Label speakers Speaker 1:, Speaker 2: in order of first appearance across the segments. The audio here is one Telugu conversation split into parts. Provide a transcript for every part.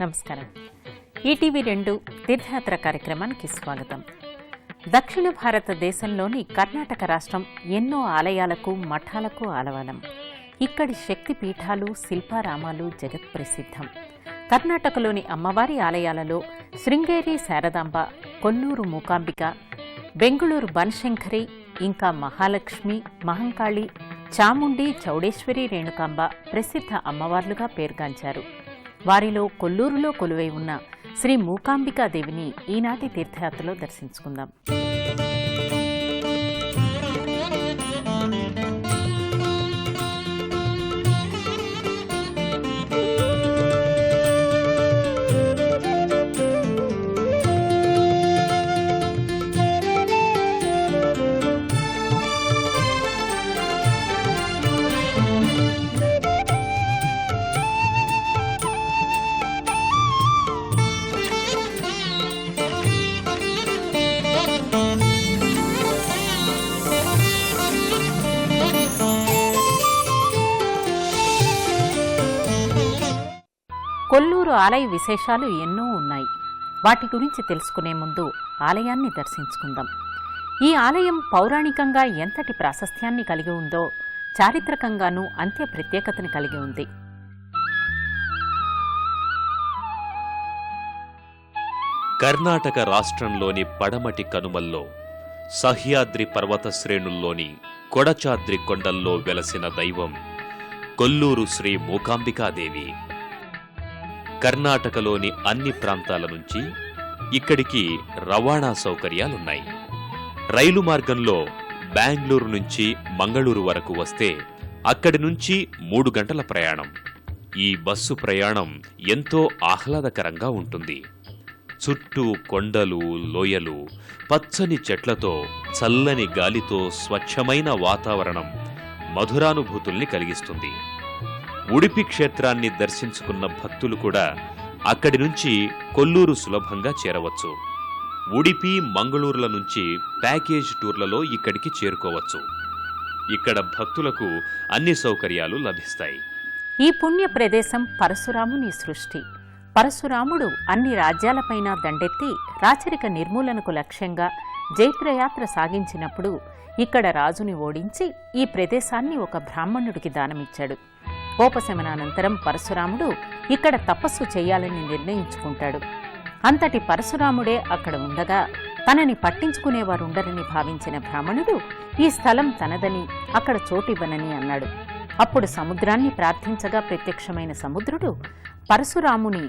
Speaker 1: నమస్కారం. ఈటీవీ2 తీర్థయాత్ర కార్యక్రమానికి స్వాగతం. దక్షిణ భారతదేశంలోని కర్ణాటక రాష్ట్రం ఎన్నో ఆలయాలకు మఠాలకు ఆలవాలం. ఇక్కడి శక్తి పీఠాలు శిల్పారామాలు జగత్ప్రసిద్ధం. కర్ణాటకలోని అమ్మవారి ఆలయాలలో శృంగేరి శారదాంబ, కొల్లూరు మూకాంబిక, బెంగుళూరు బనశంకరి, ఇంకా మహాలక్ష్మి, మహంకాళి, చాముండి, చౌడేశ్వరి, రేణుకాంబ ప్రసిద్ధ అమ్మవార్లుగా పేర్గాంచారు. వారిలో కొల్లూరులో కొలువై ఉన్న శ్రీ మూకాంబికాదేవిని ఈనాటి తీర్థయాత్రలో దర్శించుకుందాం. కొల్లూరు ఆలయ విశేషాలు ఎన్నో ఉన్నాయి. వాటి గురించి తెలుసుకునే ముందు ఆలయాన్ని దర్శించుకుందాం. ఈ ఆలయం పౌరాణికంగా ఎంతటి ప్రాశస్త్యాన్ని కలిగి ఉందో చారిత్రకంగానూ అంత్య ప్రత్యేకతను కలిగి ఉంది.
Speaker 2: కర్ణాటక రాష్ట్రంలోని పడమటి కనుమల్లో సహ్యాద్రి పర్వత శ్రేణుల్లోని కొడచాద్రి కొండల్లో వెలసిన దైవం కొల్లూరు శ్రీ మూకాంబికాదేవి. కర్ణాటకలోని అన్ని ప్రాంతాల నుంచి ఇక్కడికి రవాణా సౌకర్యాలున్నాయి. రైలు మార్గంలో బెంగళూరు నుంచి మంగళూరు వరకు వస్తే అక్కడి నుంచి 3 గంటల ప్రయాణం. ఈ బస్సు ప్రయాణం ఎంతో ఆహ్లాదకరంగా ఉంటుంది. చుట్టూ కొండలు, లోయలు, పచ్చని చెట్లతో, చల్లని గాలితో స్వచ్ఛమైన వాతావరణం మధురానుభూతుల్ని కలిగిస్తుంది. ఉడిపి క్షేత్రాన్ని దర్శించుకున్న భక్తులు కూడా అక్కడి నుంచి కొల్లూరు సులభంగా చేరవచ్చు. ఉడిపి, మంగళూరుల నుంచి ప్యాకేజ్ టూర్లలో ఇక్కడికి చేరుకోవచ్చు. ఇక్కడ భక్తులకు అన్ని సౌకర్యాలు లభిస్తాయి.
Speaker 1: ఈ పుణ్య ప్రదేశం పరశురాముని సృష్టి. పరశురాముడు అన్ని రాజ్యాలపైన దండెత్తి రాచరిక నిర్మూలనకు లక్ష్యంగా జైత్రయాత్ర సాగించినప్పుడు ఇక్కడ రాజుని ఓడించి ఈ ప్రదేశాన్ని ఒక బ్రాహ్మణుడికి దానమిచ్చాడు. కోపశమనానంతరం పరశురాముడు ఇక్కడ తపస్సు చేయాలని నిర్ణయించుకుంటాడు. అంతటి పరశురాముడే అక్కడ ఉండగా తనని పట్టించుకునేవారుండరని భావించిన బ్రాహ్మణుడు ఈ స్థలం తనదని, అక్కడ చోటివ్వనని అన్నాడు. అప్పుడు సముద్రాన్ని ప్రార్థించగా ప్రత్యక్షమైన సముద్రుడు పరశురాముని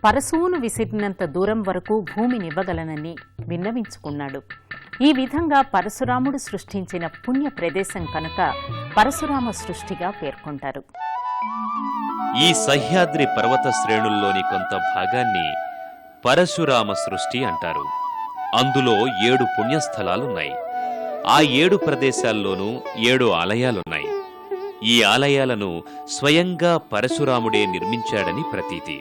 Speaker 1: పరశువును విసిరినంత దూరం వరకు భూమినివ్వగలనని విన్నవించుకున్నాడు. ఈ విధంగా పరశురాముడు సృష్టించిన పుణ్య ప్రదేశం కనుక పరశురామ సృష్టిగా పేర్కొంటారు.
Speaker 2: ఈ సహ్యాద్రి పర్వత శ్రేణుల్లోని కొంత భాగాన్ని పరశురామ సృష్టి అంటారు. అందులో 7 పుణ్యస్థలాలున్నాయి. ఆ 7 ప్రదేశాల్లోనూ 7 ఆలయాలున్నాయి. ఈ ఆలయాలను స్వయంగా పరశురాముడే నిర్మించాడని ప్రతీతి.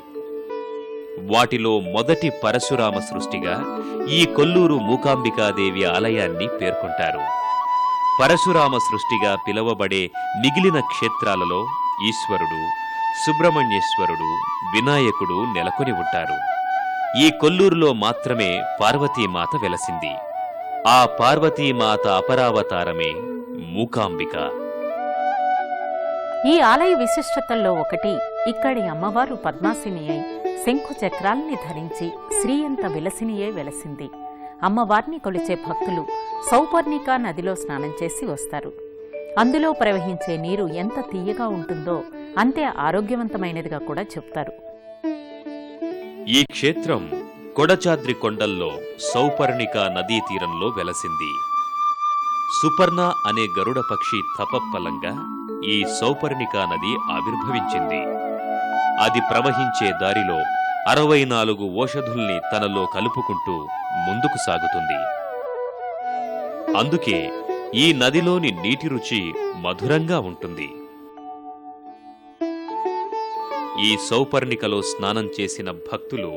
Speaker 2: వాటిలో మొదటి పరశురామ సృష్టిగా ఈ కొల్లూరు మూకాంబికాదేవి ఆలయాన్ని పేర్కొంటారు. పరశురామ సృష్టిగా పిలువబడే మిగిలిన క్షేత్రాలలో ఈశ్వరుడు, సుబ్రహ్మణ్యేశ్వరుడు, వినాయకుడు నెలకొని ఉంటారు. ఈ కొల్లూరులో మాత్రమే పార్వతీమాత వెలసింది. ఆ పార్వతీమాత అపరావతారమే మూకాంబిక.
Speaker 1: ఈ ఆలయ విశిష్టతల్లో ఒకటి, ఇక్కడి అమ్మవారు పద్మాసిని అయి శంఖు చక్రాల్ని ధరించి శ్రీయంత విలసినియే వెలసింది. అమ్మవారిని కొలిచే భక్తులు సౌపర్ణికా నదిలో స్నానం చేసి వస్తారు. అందులో ప్రవహించే నీరు ఎంత తీయగా ఉంటుందో అంతే ఆరోగ్యవంతమైనదిగా కూడా చెప్తారు.
Speaker 2: ఈ క్షేత్రం కొడచాద్రి కొండల్లో సౌపర్ణికా నదీ తీరంలో వెలసింది. సుపర్ణ అనే గరుడ పక్షి తపఫలంగా ఈ సౌపర్ణికా నది ఆవిర్భవించింది. అది ప్రవహించే దారిలో 64 ఓషధుల్ని తనలో కలుపుకుంటూ ముందుకు సాగుతుంది. అందుకే ఈ నదిలోని నీటి రుచి మధురంగా ఉంటుంది. ఈ సౌపర్ణికలో స్నానం చేసిన భక్తులు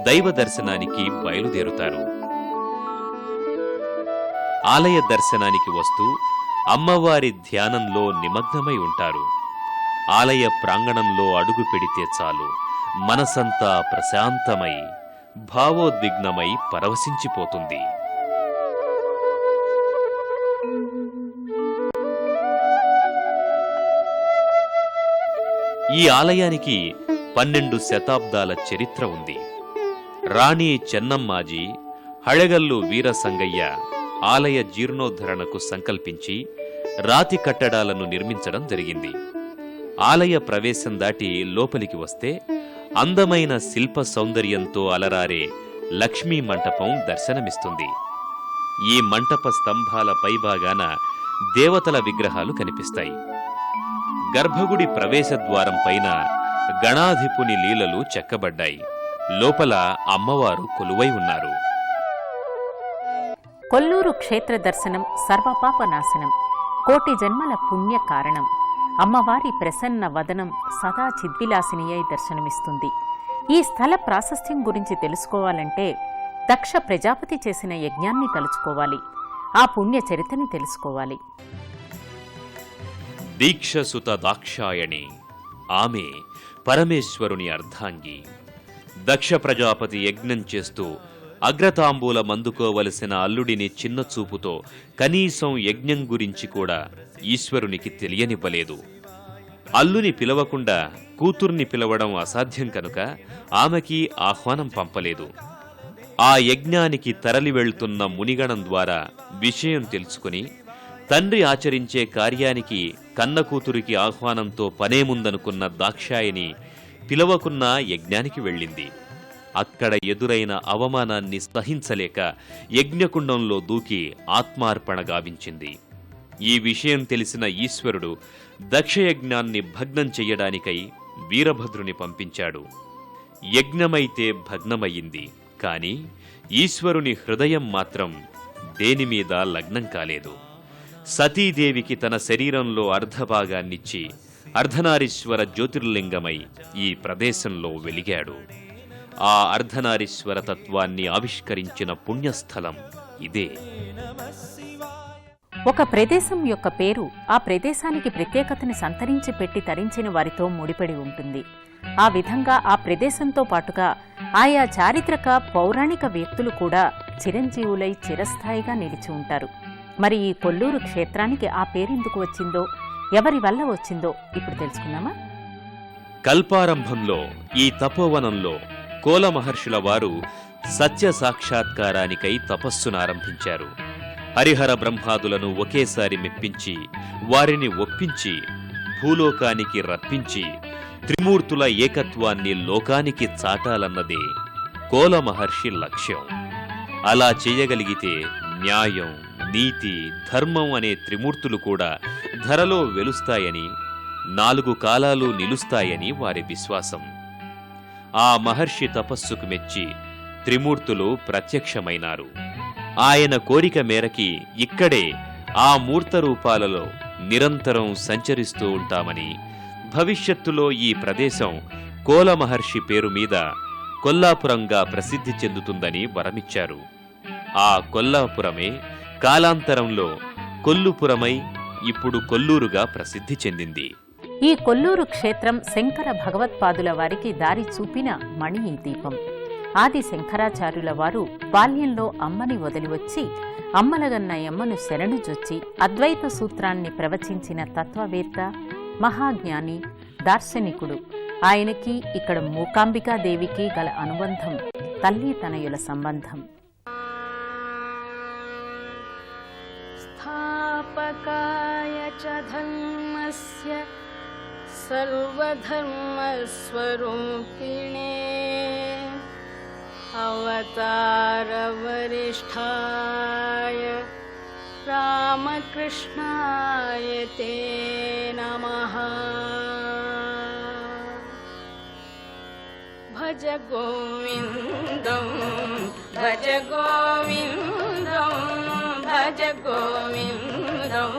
Speaker 2: దైవ దర్శనానికి బయలుదేరుతారు. ఆలయ దర్శనానికి వస్తూ అమ్మవారి ధ్యానంలో నిమగ్నమై ఉంటారు. ఆలయ ప్రాంగణంలో అడుగు పెడితే చాలు మనసంతా ప్రశాంతమై భావోద్విగ్నమై పరవశించిపోతుంది. ఈ ఆలయానికి 12 శతాబ్దాల చరిత్ర ఉంది. రాణి చెన్నమ్మాజీ, హళెగల్లు వీరసంగయ్య ఆలయ జీర్ణోద్ధరణకు సంకల్పించి రాతి కట్టడాలను నిర్మించడం జరిగింది. ఆలయ ప్రవేశం దాటి లోపలికి వస్తే అందమైన శిల్ప సౌందర్యంతో అలరారే లక్ష్మీ మంటపం దర్శనమిస్తుంది. ఈ మంటప స్తంభాల పైభాగాన దేవతల విగ్రహాలు కనిపిస్తాయి. గర్భగుడి ప్రవేశద్వారం పైన గణాధిపుని లీలలు చెక్కబడ్డాయి. లోపల అమ్మవారు కొలువై ఉన్నారు.
Speaker 1: కొల్లూరు క్షేత్ర దర్శనం సర్వపాప నాశనం, కోటి జన్మల పుణ్య కారణం. అమ్మవారి ప్రసన్న వదనం సదా చిద్విలాసినియై దర్శనమిస్తుంది. ఈ స్థల ప్రాశస్త్యం గురించి తెలుసుకోవాలంటే దక్ష ప్రజాపతి చేసిన యజ్ఞాన్ని తలుచుకోవాలి. ఆ పుణ్య చరిత్రని తెలుసుకోవాలి.
Speaker 2: దీక్షసుత దాక్షాయణి, ఆమె పరమేశ్వరుని అర్ధాంగి. దక్ష ప్రజాపతి యజ్ఞం చేస్తూ అగ్రతాంబూలం అందుకోవలసిన అల్లుడిని చిన్నచూపుతో కనీసం యజ్ఞం గురించి కూడా ఈశ్వరునికి తెలియనివ్వలేదు. అల్లుని పిలవకుండా కూతుర్ని పిలవడం అసాధ్యం కనుక ఆమెకి ఆహ్వానం పంపలేదు. ఆ యజ్ఞానికి తరలి వెళ్తున్న మునిగణం ద్వారా విషయం తెలుసుకుని తండ్రి ఆచరించే కార్యానికి కన్న కూతురికి ఆహ్వానంతో పనేముందనుకున్న దాక్షాయని పిలవకున్నా యజ్ఞానికి వెళ్ళింది. అక్కడ ఎదురైన అవమానాన్ని సహించలేక యజ్ఞకుండంలో దూకి ఆత్మార్పణ గావించింది. ఈ విషయం తెలిసిన ఈశ్వరుడు దక్షయజ్ఞాన్ని భగ్నం చెయ్యడానికై వీరభద్రుని పంపించాడు. యజ్ఞమైతే భగ్నమయ్యింది, కాని ఈశ్వరుని హృదయం మాత్రం దేనిమీద లగ్నం కాలేదు. సతీదేవికి తన శరీరంలో అర్ధభాగాన్నిచ్చి అర్ధనారీశ్వర జ్యోతిర్లింగమై ఈ ప్రదేశంలో వెలిగాడు. ఆ అర్ధనారీశ్వర తత్వాన్ని ఆవిష్కరించిన పుణ్యస్థలం ఇదే.
Speaker 1: ఒక ప్రదేశం యొక్క పేరు ఆ ప్రదేశానికి ప్రత్యేకతని సంతరించి పెట్టి తరించిన వారితో ముడిపడి ఉంటుంది. ఆ విధంగా ఆ ప్రదేశంతో పాటుగా ఆయా చారిత్రక పౌరాణిక వ్యక్తులు కూడా చిరంజీవులై చిరస్థాయిగా నిలిచి ఉంటారు. మరి ఈ కొల్లూరు క్షేత్రానికి ఆ పేరెందుకు వచ్చిందో, ఎవరి వల్ల వచ్చిందో ఇప్పుడు తెలుసుకుందామా?
Speaker 2: కల్పారంభంలో ఈ తపోవనంలో కోల మహర్షుల వారు సత్య సాక్షాత్కారానికై తపస్సును ఆరంభించారు. హరిహర బ్రహ్మాదులను ఒకేసారి మెప్పించి వారిని ఒప్పించి భూలోకానికి రప్పించి త్రిమూర్తుల ఏకత్వాన్ని లోకానికి చాటాలన్నదే కోల మహర్షి లక్ష్యం. అలా చేయగలిగితే న్యాయం, నీతి, ధర్మం అనే త్రిమూర్తులు కూడా ధరలో వెలుస్తాయని, 4 కాలాలు నిలుస్తాయని వారి విశ్వాసం. ఆ మహర్షి తపస్సుకు మెచ్చి త్రిమూర్తులు ప్రత్యక్షమైనారు. ఆయన కోరిక మేరకి ఇక్కడే ఆ మూర్త రూపాలలో నిరంతరం సంచరిస్తూ ఉంటామని, భవిష్యత్తులో ఈ ప్రదేశం కోల మహర్షి పేరు మీద కొల్లాపురంగా ప్రసిద్ధి చెందుతుందని వరమిచ్చారు. ఆ కొల్లాపురమే కాలాంతరంలో కొల్లుపురమై ఇప్పుడు కొల్లూరుగా ప్రసిద్ధి చెందింది.
Speaker 1: ఈ కొల్లూరు క్షేత్రం శంకర భగవత్పాదుల వారికి దారి చూపిన మణి దీపం. ఆది శంకరాచార్యుల వారు బాల్యంలో అమ్మని వదిలివచ్చి అమ్మలగన్నయమ్మను శరణుజొచ్చి అద్వైత సూత్రాన్ని ప్రవచించిన తత్వవేత్త, మహాజ్ఞాని, దార్శనికుడు. ఆయనకి ఇక్కడ మూకాంబికాదేవికి గల అనుబంధం తల్లి తనయుల సంబంధం.
Speaker 3: స్థాపకాయ చ ధర్మస్య సర్వధర్మస్వరూపిణే అవతారవరిష్ఠాయ రామకృష్ణాయ తే నమః. భజ గోవిందం భజ గోవిందం భజ గోవిందం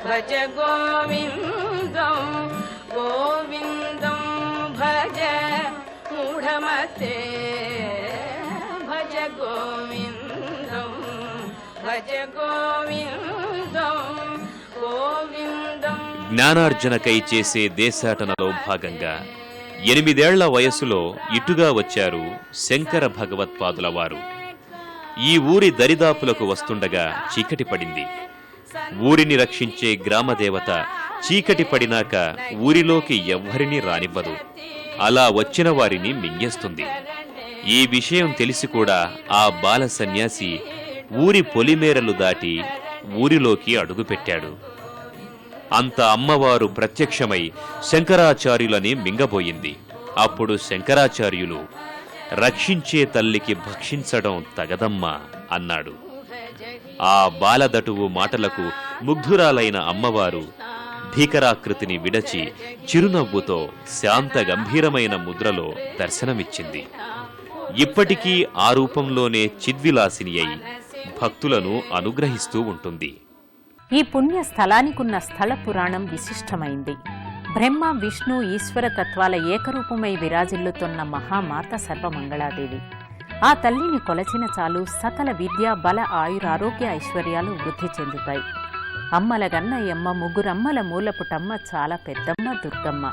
Speaker 3: భజ గోవిందం గోవిందం భజ మూఢమతే భజ గోవిందం భజ గోవిందం గోవిందం.
Speaker 2: జ్ఞానార్జనకై చేసే దేశాటనలో భాగంగా 8 ఏళ్ల వయసులో ఇటుగా వచ్చారు శంకర భగవత్పాదుల వారు. ఈ ఊరి దరిదాపులకు వస్తుండగా చీకటి పడింది. ఊరిని రక్షించే గ్రామదేవత చీకటి పడినాక ఊరిలోకి ఎవ్వరినీ రానివ్వదు. అలా వచ్చిన వారిని మింగేస్తుంది. ఈ విషయం తెలిసి కూడా ఆ బాల సన్యాసి ఊరి పొలిమేరలు దాటి ఊరిలోకి అడుగుపెట్టాడు. అంత అమ్మవారు ప్రత్యక్షమై శంకరాచార్యులని మింగబోయింది. అప్పుడు శంకరాచార్యులు, రక్షించే తల్లికి భక్షించడం తగదమ్మా అన్నాడు. ఆ బాలదటువు మాటలకు ముగ్ధురాలైన అమ్మవారు భీకరాకృతిని విడచి చిరునవ్వుతో శాంత గంభీరమైన ముద్రలో దర్శనమిచ్చింది. ఇప్పటికీ ఆ రూపంలోనే చిద్విలాసిని అయి భక్తులను అనుగ్రహిస్తూ ఉంటుంది.
Speaker 1: ఈ పుణ్య స్థలానికున్న స్థల పురాణం విశిష్టమైంది. బ్రహ్మ విష్ణు ఈశ్వర తత్వాల ఏకరూపమై విరాజిల్లుతున్న మహామాత సర్వమంగళాదేవి. ఆ తల్లిని కొలచిన చాలు సకల విద్య బల ఆయురారోగ్య ఐశ్వర్యాలు వృద్ధి చెందుతాయి. అమ్మల గన్నయ్యమ్మ, ముగ్గురమ్మల మూలపుటమ్మ, చాలా పెద్దమ్మ దుర్గమ్మ.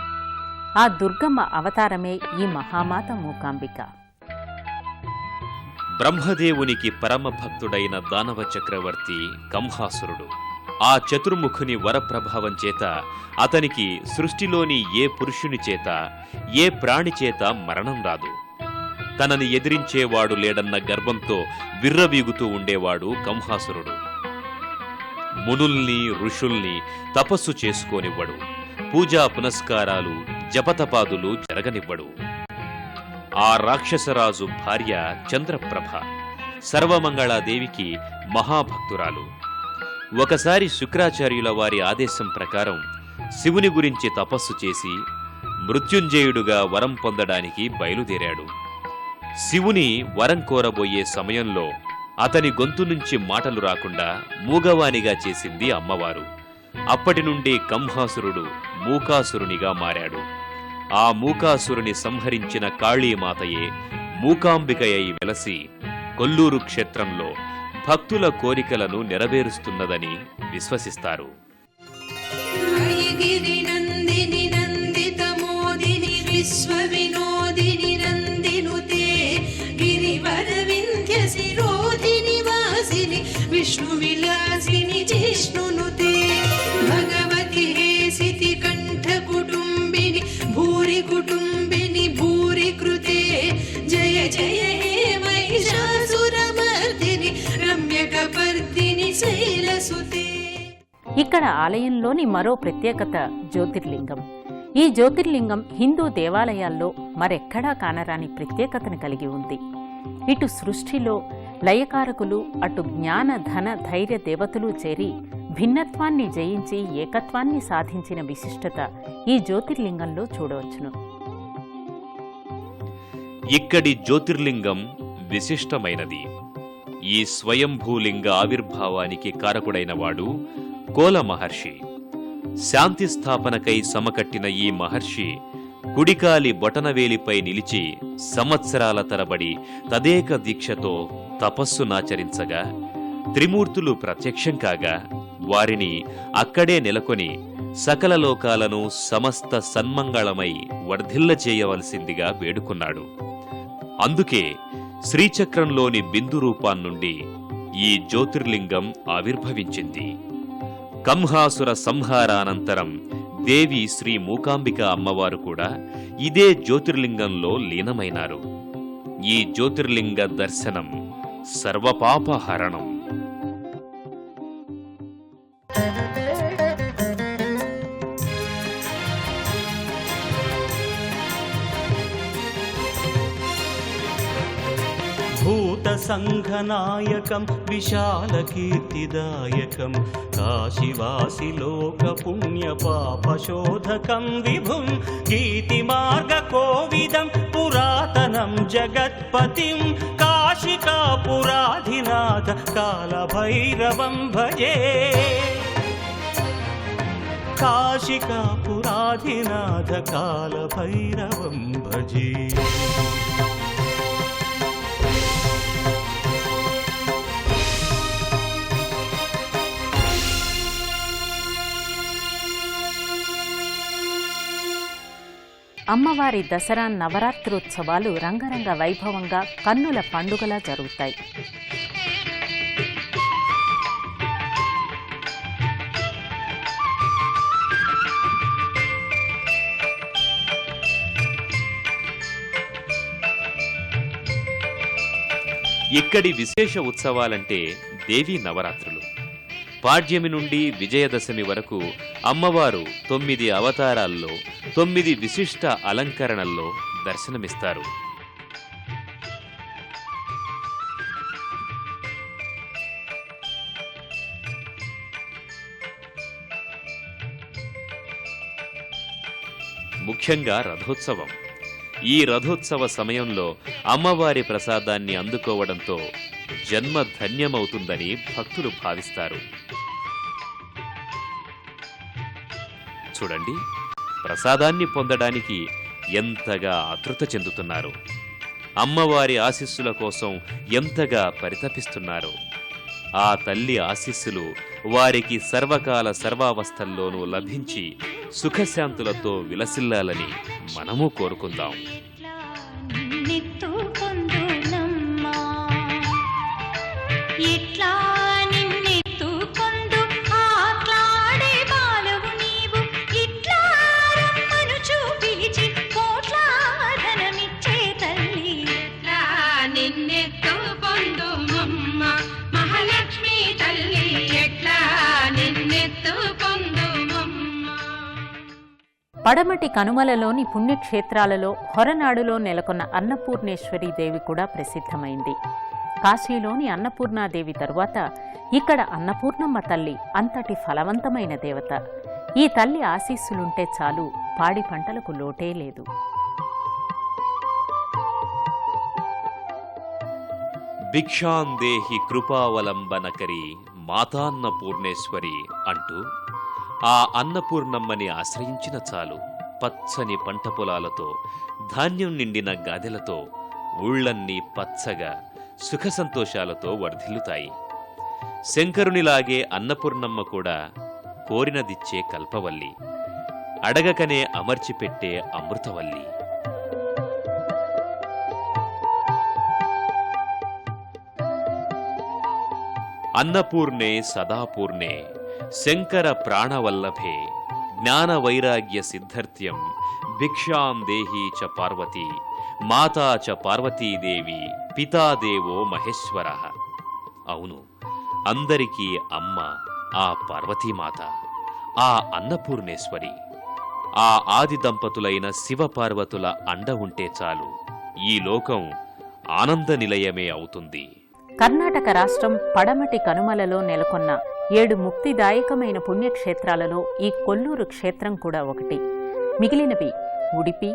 Speaker 1: ఆ దుర్గమ్మ అవతారమే ఈ మహామాత మూకాంబిక.
Speaker 2: బ్రహ్మదేవునికి పరమభక్తుడైన దానవ చక్రవర్తి కంహాసురుడు. ఆ చతుర్ముఖుని వరప్రభావం చేత అతనికి సృష్టిలోని ఏ పురుషుని చేత ఏ ప్రాణి చేత మరణం రాదు. తనని ఎదిరించేవాడు లేడన్న గర్వంతో విర్రవీగుతూ ఉండేవాడు కంహాసురుడు. మునుల్ని ఋషుల్ని తపస్సు చేసుకోనివ్వడు. పూజా పునస్కారాలు జపతపాదులు జరగనివ్వడు. ఆ రాక్షసరాజు భార్య చంద్రప్రభ సర్వమంగళాదేవికి మహాభక్తురాలు. ఒకసారి శుక్రాచార్యుల వారి ఆదేశం ప్రకారం శివుని గురించి తపస్సు చేసి మృత్యుంజయుడుగా వరం పొందడానికి బయలుదేరాడు. శివుని వరం కోరబోయే సమయంలో అతని గొంతు నుంచి మాటలు రాకుండా మూగవానిగా చేసింది అమ్మవారు. అప్పటి నుండి కంహాసురుడు మూకాసురునిగా మారాడు. ఆ మూకాసురుని సంహరించిన కాళీమాతయే మూకాంబికయై వెలసి కొల్లూరు క్షేత్రంలో భక్తుల కోరికలను నెరవేరుస్తున్నదని విశ్వసిస్తారు.
Speaker 4: విష్ణు విలాసిని జిష్ణునుతే భగవతి హేసితి కంఠ కుటుంబిని భూరి కుటుంబిని భూరి కృతే జయ జయ హే మహిషాసురమర్దిని రమ్యకపర్దిని శైలసుతే.
Speaker 1: ఇక్కడ ఆలయంలోని మరో ప్రత్యేకత జ్యోతిర్లింగం. ఈ జ్యోతిర్లింగం హిందూ దేవాలయాల్లో మరెక్కడా కానరాని ప్రత్యేకతను కలిగి ఉంది. ఇటు సృష్టిలో లయకారకులు, అటు జ్ఞాన ధన ధైర్య దేవతలు చేరి భిన్నత్వాన్ని జయించి ఏకత్వాన్ని సాధించిన విశిష్టత ఈ జ్యోతిర్లింగంలో చూడవచ్చును.
Speaker 2: ఇక్కడి జ్యోతిర్లింగం విశిష్టమైనది. ఈ స్వయంభూలింగ ఆవిర్భావానికి కారకుడైనవాడు కోల మహర్షి. శాంతి స్థాపనకై సమకట్టిన ఈ మహర్షి కుడికాలి బొటనవేలిపై నిలిచి సంవత్సరాల తరబడి తదేక దీక్షతో తపస్సునాచరించగా త్రిమూర్తులు ప్రత్యక్షం కాగా వారిని అక్కడే నెలకొని సకల లోకాలను సమస్త సన్మంగళమై వర్ధిల్ల చేయవలసిందిగా వేడుకున్నాడు. అందుకే శ్రీచక్రంలోని బిందు రూపాన్నుండి ఈ జ్యోతిర్లింగం ఆవిర్భవించింది. కంహాసుర సంహారానంతరం దేవి శ్రీ మూకాంబిక అమ్మవారు కూడా ఇదే జ్యోతిర్లింగంలో లీనమైనారు. ఈ జ్యోతిర్లింగ దర్శనం సర్వపాపహరణం.
Speaker 5: భూతసంఘనాయకం విశాలకీర్తిదాయకం కాశీవాసి లోక పుణ్యపాపశోధకం విభుం గీతిమార్గకోవిదం పురాతనం జగత్పతిం కాశికాపురాధినాథ కాలభైరవం భజే. కాశికాపురాధినాథ కాలభైరవం భజే.
Speaker 1: అమ్మవారి దసరా నవరాత్రోత్సవాలు రంగరంగ వైభవంగా కన్నుల పండుగలా జరుగుతాయి.
Speaker 2: ఇక్కడి విశేష ఉత్సవాలంటే దేవీ నవరాత్రులు. పాడ్యమి నుండి విజయదశమి వరకు అమ్మవారు 9 అవతారాల్లో 9 విశిష్ట అలంకరణల్లో దర్శనమిస్తారు. ముఖ్యంగా రథోత్సవం. ఈ రథోత్సవ సమయంలో అమ్మవారి ప్రసాదాన్ని అందుకోవడంతో జన్మ ధన్యమవుతుందని భక్తులు భావిస్తారు. చూడండి, ప్రసాదాన్ని పొందడానికి ఎంతగా ఆతృత చెందుతున్నారు, అమ్మవారి ఆశీస్సుల కోసం ఎంతగా పరితపిస్తున్నారు. ఆ తల్లి ఆశీస్సులు వారికి సర్వకాల సర్వావస్థల్లోనూ లభించి సుఖశాంతులతో విలసిల్లాలని మనము కోరుకుందాం.
Speaker 1: పడమటి కనుమలలోని పుణ్యక్షేత్రాలలో హొరనాడులో నెలకొన్న అన్నపూర్ణేశ్వరీ దేవి కూడా ప్రసిద్ధమైంది. కాశీలోని అన్నపూర్ణాదేవి తరువాత ఇక్కడ అన్నపూర్ణమ్మ తల్లి అంతటి ఫలవంతమైన దేవత. ఈ తల్లి ఆశీస్సులుంటే చాలు, పాడి పంటలకు లోటే లేదు.
Speaker 2: భిక్షాందేహి కృపావలంబనకరి మాతాన్నపూర్ణేశ్వరి అంటూ ఆ అన్నపూర్ణమ్మని ఆశ్రయించిన చాలు, పచ్చని పంట పొలాలతో ధాన్యం నిండిన గాదెలతో ఊళ్ళన్నీ పచ్చగా సుఖ సంతోషాలతో వర్ధిల్లుతాయి. శంకరునిలాగే అన్నపూర్ణమ్మ కూడా కోరినదిచ్చే కల్పవల్లి, అడగకనే అమర్చిపెట్టే అమృతవల్లి. అన్నపూర్ణే సదాపూర్ణే శంకర ప్రాణవల్లభే జ్ఞాన వైరాగ్య సిద్ధార్థ్యం భిక్షాం దేహీ చ పార్వతీ మాతా చ పార్వతీదేవి పితాదేవో మహేశ్వర. అవును, అందరికీ అమ్మ ఆ పార్వతీమాత, ఆ అన్నపూర్ణేశ్వరి. ఆ ఆది దంపతులైన శివపార్వతుల అండ ఉంటే చాలు, ఈ లోకం ఆనంద నిలయమే అవుతుంది.
Speaker 1: కర్ణాటక రాష్ట్రం పడమటి కనుమలలో నెలకొన్న 7 ముక్తిదాయకమైన పుణ్యక్షేత్రాలలో ఈ కొల్లూరు క్షేత్రం కూడా ఒకటి. మిగిలినవి ఉడిపి,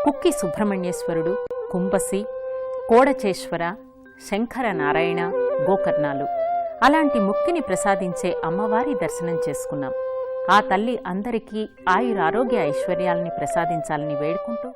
Speaker 1: కుక్కి సుబ్రహ్మణ్యేశ్వరుడు, కుంభసి, కోడచేశ్వర, శంకర నారాయణ, గోకర్ణాలు. అలాంటి ముక్తిని ప్రసాదించే అమ్మవారి దర్శనం చేసుకున్నాం. ఆ తల్లి అందరికీ ఆయురారోగ్య ఐశ్వర్యాల్ని ప్రసాదించాలని వేడుకుంటూ